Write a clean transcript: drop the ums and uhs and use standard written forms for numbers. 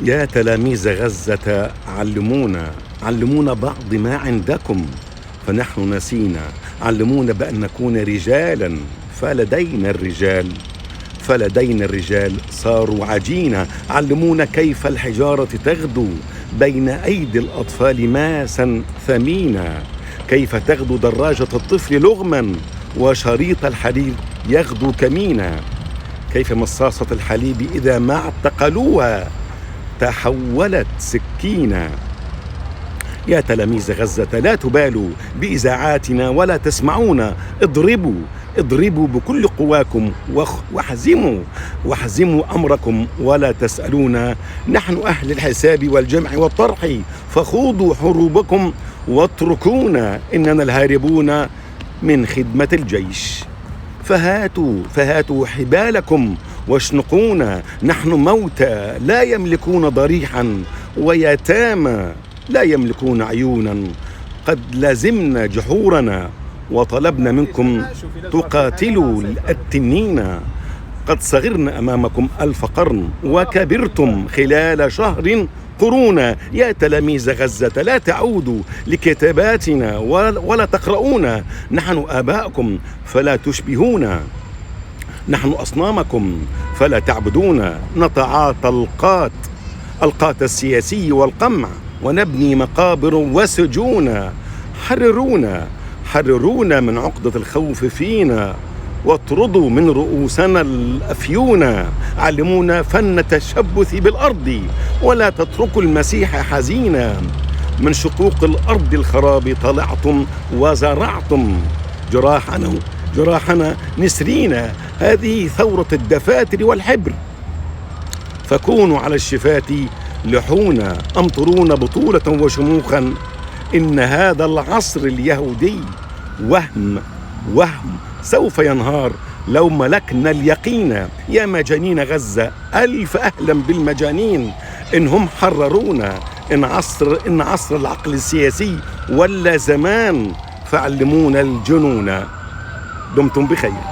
يا تلاميذ غزة علمونا بعض ما عندكم، فنحن نسينا. علمونا بأن نكون رجالا، فلدينا الرجال صاروا عجينة. علمونا كيف الحجارة تغدو بين أيدي الأطفال ماسا ثمينا، كيف تغدو دراجة الطفل لغما وشريط الحليب يغدو كمينا، كيف مصاصة الحليب إذا ما اعتقلوها تحولت سكينا. يا تلاميذ غزة لا تبالوا بإذاعاتنا ولا تسمعونا، اضربوا بكل قواكم واحزموا أمركم ولا تسألونا. نحن أهل الحساب والجمع والطرح، فخوضوا حروبكم واتركونا، إننا الهاربون من خدمة الجيش. فهاتوا حبالكم واشنقونا، نحن موتى لا يملكون ضريحا، ويتامى لا يملكون عيونا. قد لزمنا جحورنا وطلبنا منكم تقاتلوا التنين. قد صغرنا أمامكم 1000 قرن وكبرتم خلال شهر قرونا. يا تلاميذ غزة لا تعودوا لكتاباتنا ولا تقرؤونا. نحن آباءكم فلا تشبهونا، نحن أصنامكم فلا تعبدونا. نتعاطى القات السياسي والقمع، ونبني مقابر وسجونا. حررونا من عقدة الخوف فينا، واطردوا من رؤوسنا الأفيونا. علمونا فن التشبث بالأرض، ولا تتركوا المسيح حزينا. من شقوق الأرض الخراب طلعتم وزرعتم جراحنا نسرينا. هذه ثورة الدفاتر والحبر، فكونوا على الشفاة لحونا. أمطرونا بطولة وشموخا، إن هذا العصر اليهودي وهم سوف ينهار لو ملكنا اليقين. يا مجانين غزة 1000 أهلا بالمجانين، إنهم حررونا. إن عصر العقل السياسي ولا زمان، فعلمونا الجنون. دمتم بخير.